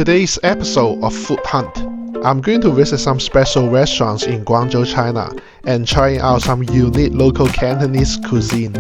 today's episode of Food Hunt, I'm going to visit some special restaurants in Guangzhou, China, and trying out some unique local Cantonese cuisine.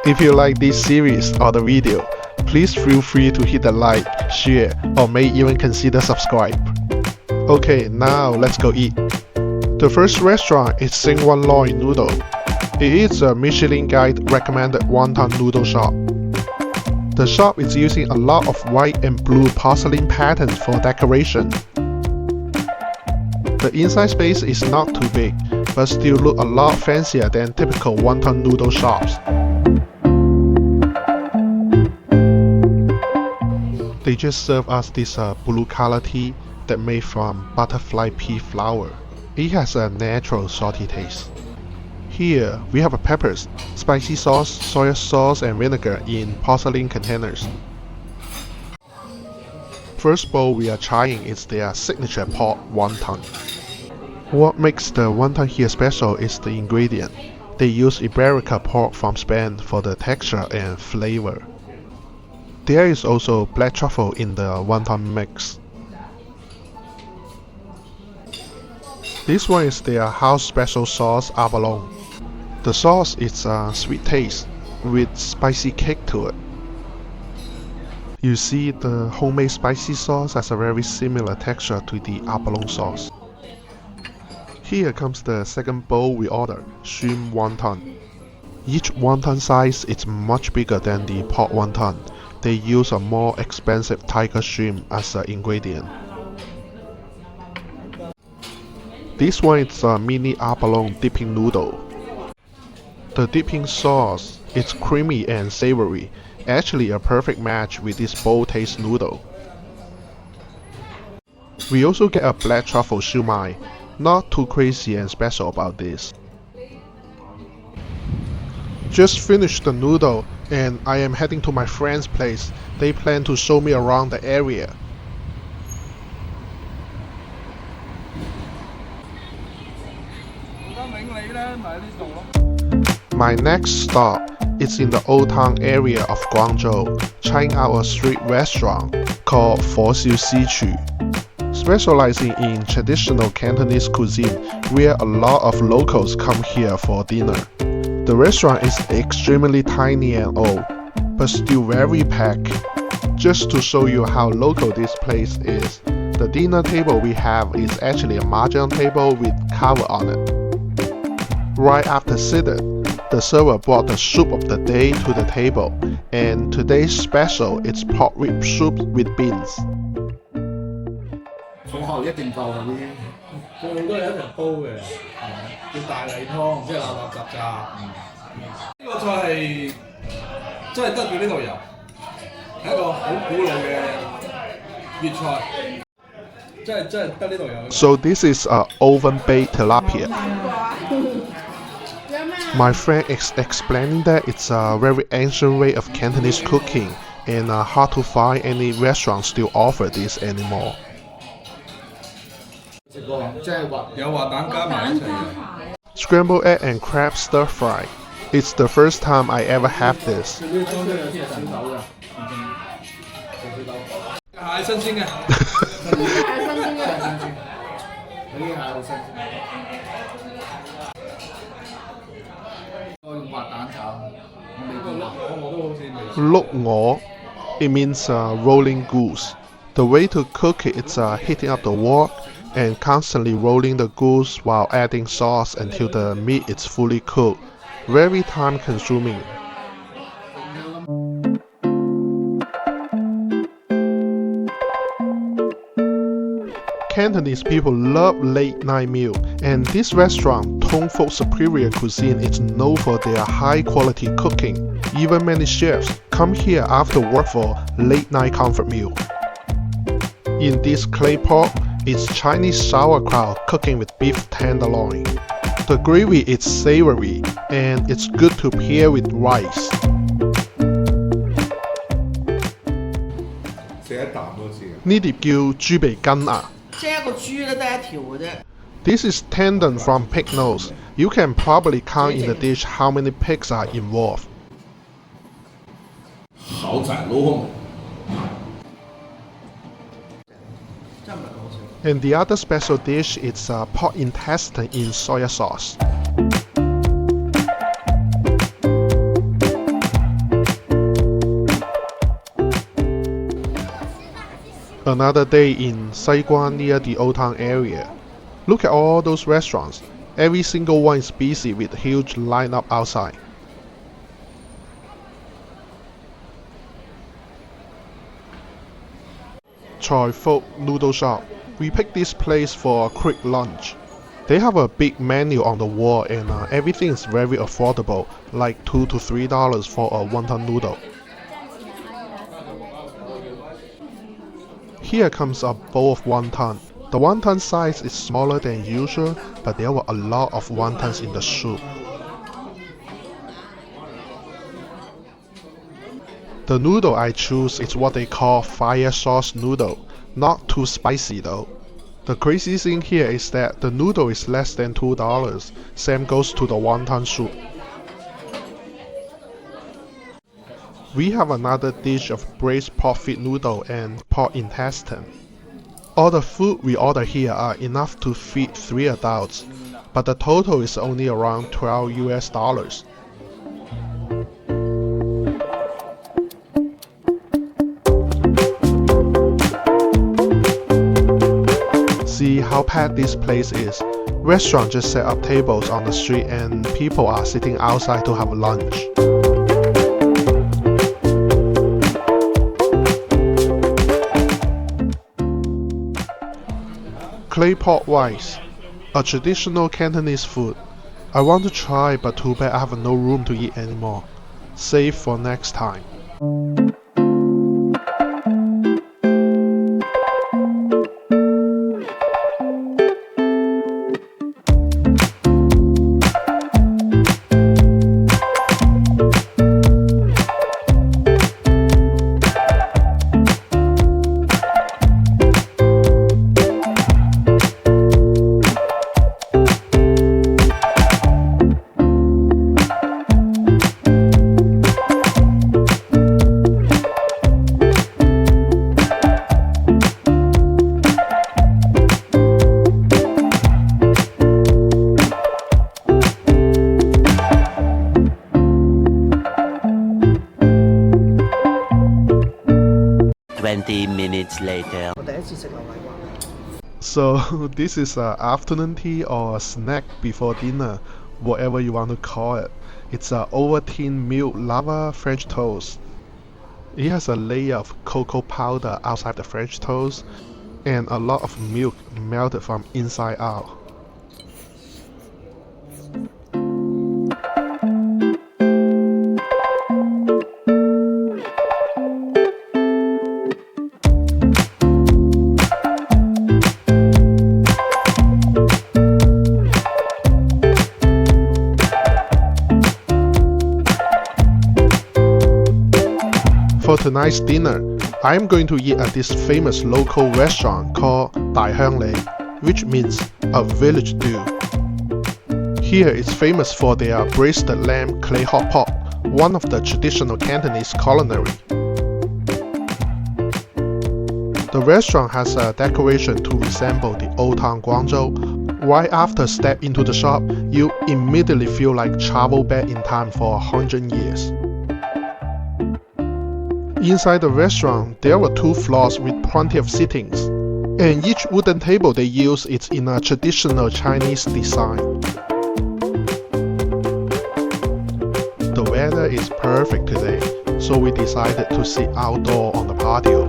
If you like this series or the video, please feel free to hit the like, share, or may even consider subscribe. Okay, now let's go eat. The first restaurant is Xiguan Noodle. It is a Michelin Guide recommended wonton noodle shop. The shop is using a lot of white and blue porcelain patterns for decoration. The inside space is not too big, but still look a lot fancier than typical wonton noodle shops. They just serve us this blue color tea that made from butterfly pea flower. It has a natural salty taste. Here we have peppers, spicy sauce, soy sauce and vinegar in porcelain containers. First bowl we are trying is their signature pork wonton. What makes the wonton here special is the ingredient. They use Iberica pork from Spain for the texture and flavor. There is also black truffle in the wonton mix. This one is their house special sauce abalone. The sauce is a sweet taste with spicy kick to it. You see, the homemade spicy sauce has a very similar texture to the abalone sauce. Here comes the second bowl we ordered, shrimp wonton. Each wonton size is much bigger than the pork wonton. They use a more expensive tiger shrimp as an ingredient. This one is a mini abalone dipping noodle. The dipping sauce is creamy and savory, actually a perfect match with this bold taste noodle. We also get a black truffle shumai, not too crazy and special about this. Just finished the noodle and I am heading to my friend's place. They plan to show me around the area. My next stop is in the old town area of Guangzhou, trying out a street restaurant called Foxiu Siqu. Specializing in traditional Cantonese cuisine, where a lot of locals come here for dinner. The restaurant is extremely tiny and old, but still very packed. Just to show you how local this place is, the dinner table we have is actually a mahjong table with cover on it. Right after seated, the server brought the soup of the day to the table, and today's special is pork rib soup with beans. 重口一定夠啦已經，佢好多嘢一齊煲嘅，叫大禮湯，即係垃垃雜雜。呢個菜係真係得住呢度有，係一個好古老嘅粵菜，真係得呢度有。So this is a oven-baked tilapia. My friend is explaining that it's a very ancient way of Cantonese cooking and hard to find any restaurant still offer this anymore. Scrambled egg and crab stir fry. It's the first time I ever have this. Lok ngo, it means rolling goose. The way to cook it is heating up the wok and constantly rolling the goose while adding sauce until the meat is fully cooked. Very time consuming. Cantonese people love late night meal, and this restaurant, Tong Fo Superior Cuisine, is known for their high quality cooking. Even many chefs come here after work for late night comfort meal. In this clay pot, it's Chinese sauerkraut cooking with beef tenderloin. The gravy is savory, and it's good to pair with rice. This is tendon from pig nose. You can probably count in the dish how many pigs are involved. And the other special dish is pork intestine in soy sauce. Another day in Xiguan near the Old Town area. Look at all those restaurants. Every single one is busy with a huge lineup outside. Choi Fook Noodle Shop. We picked this place for a quick lunch. They have a big menu on the wall and everything is very affordable, like $2 to $3 for a wonton noodle. Here comes a bowl of wonton. The wonton size is smaller than usual, but there were a lot of wontons in the soup. The noodle I choose is what they call fire sauce noodle, not too spicy though. The crazy thing here is that the noodle is less than $2, same goes to the wonton soup. We have another dish of braised pork feet noodle and pork intestine. All the food we order here are enough to feed 3 adults, but the total is only around $12. See how packed this place is. Restaurant just set up tables on the street and people are sitting outside to have lunch. Clay pot rice, a traditional Cantonese food. I want to try, but too bad I have no room to eat anymore. Save for next time. Minutes later. So this is an afternoon tea or a snack before dinner, whatever you want to call it. It's an Ovaltine milk lava French toast. It has a layer of cocoa powder outside the French toast and a lot of milk melted from inside out. For tonight's dinner, I am going to eat at this famous local restaurant called Zhujiang New Town, which means a village stew. Here it's famous for their braised lamb clay hot pot, one of the traditional Cantonese culinary. The restaurant has a decoration to resemble the old town Guangzhou. Right after step into the shop, you immediately feel like travel back in time for 100 years. Inside the restaurant, there were 2 floors with plenty of sittings, and each wooden table they use is in a traditional Chinese design. The weather is perfect today, so we decided to sit outdoor on the patio.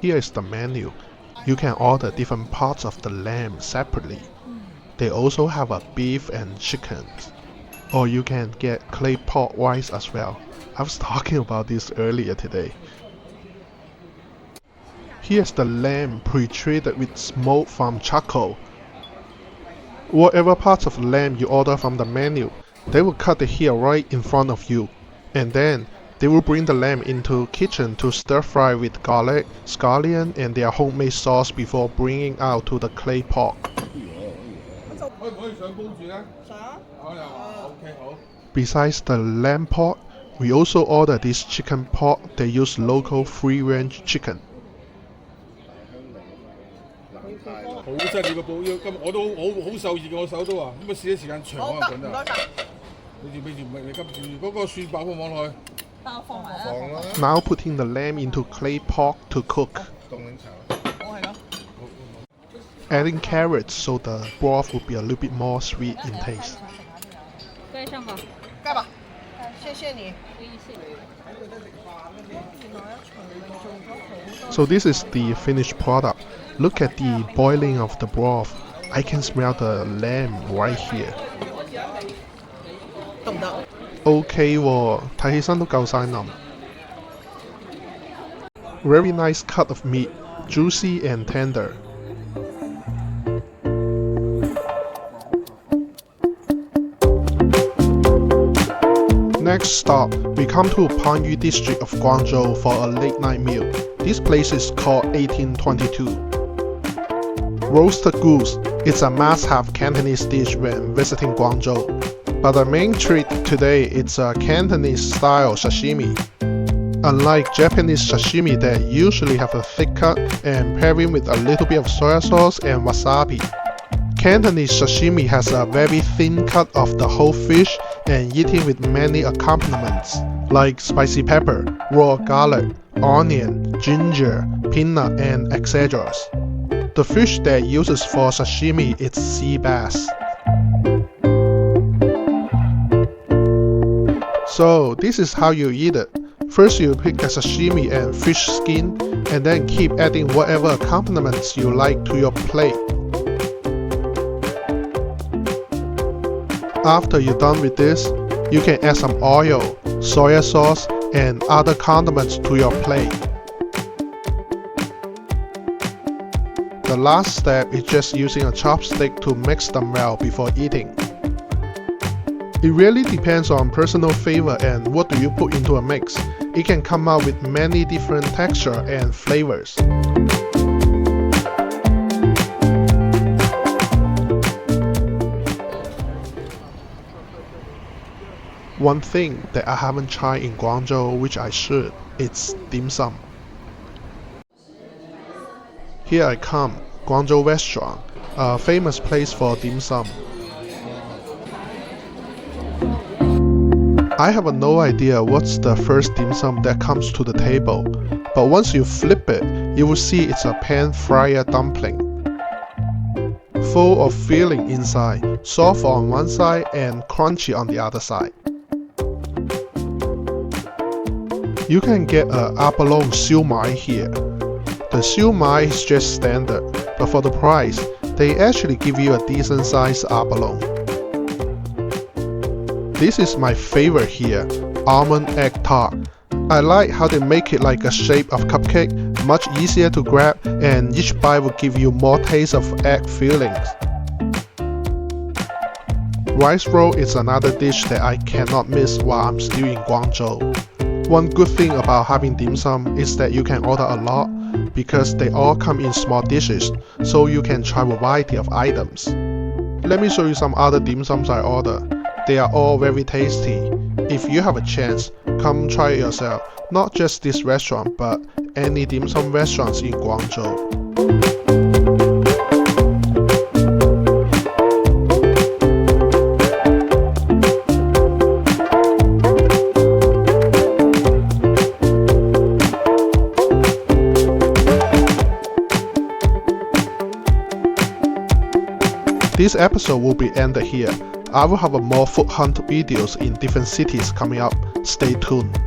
Here is the menu. You can order different parts of the lamb separately. They also have a beef and chicken. Or you can get clay pot rice as well. I was talking about this earlier today. Here's the lamb pre-treated with smoke from charcoal. Whatever parts of lamb you order from the menu, they will cut it here right in front of you. And then they will bring the lamb into kitchen to stir fry with garlic, scallion and their homemade sauce before bringing out to the clay pot. Besides the lamb pot, We also ordered this chicken pot. They use local free-range chicken. 好犀利個布腰，今我都好受熱嘅，我手都話咁啊試啲時間長可能緊啊。俾住你急住嗰個蒜爆放落去。放啦。Now putting the lamb into clay pot to cook. 凍檸茶。Adding carrots so the broth will be a little bit more sweet in taste. 盖上吧。盖吧，謝謝你。 So this is the finished product. Look at the boiling of the broth. I can smell the lamb right here. 得唔得 OK 喎，睇起身都夠晒腍。Very nice cut of meat, juicy and tender. Next stop, we come to Panyu district of Guangzhou for a late night meal. This place is called 1822. Roasted goose, it's a must-have Cantonese dish when visiting Guangzhou. But the main treat today is a Cantonese-style sashimi. Unlike Japanese sashimi that usually have a thick cut and pairing with a little bit of soy sauce and wasabi, Cantonese sashimi has a very thin cut of the whole fish and eaten with many accompaniments like spicy pepper, raw garlic, onion, ginger, peanut, and etc. The fish that uses for sashimi is sea bass. So this is how you eat it. First you pick the sashimi and fish skin and then keep adding whatever accompaniments you like to your plate. After you're done with this, you can add some oil, soy sauce, and other condiments to your plate. The last step is just using a chopstick to mix them well before eating. It really depends on personal flavor and what do you put into a mix. It can come out with many different texture and flavors. One thing that I haven't tried in Guangzhou, which I should, it's dim sum. Here I come, Guangzhou Restaurant, a famous place for dim sum. I have no idea what's the first dim sum that comes to the table, but once you flip it, you will see it's a pan-fryer dumpling. Full of filling inside, soft on one side and crunchy on the other side. You can get a abalone siu mai here. The siu mai is just standard, but for the price, they actually give you a decent sized abalone. This is my favorite here, almond egg tart. I like how they make it like a shape of cupcake, much easier to grab, and each bite will give you more taste of egg fillings. Rice roll is another dish that I cannot miss while I'm still in Guangzhou. One good thing about having dim sum is that you can order a lot because they all come in small dishes, so you can try a variety of items. Let me show you some other dim sums I ordered. They are all very tasty. If you have a chance, come try it yourself. Not just this restaurant, but any dim sum restaurants in Guangzhou. This episode will be ended here. I will have more food hunt videos in different cities coming up. Stay tuned.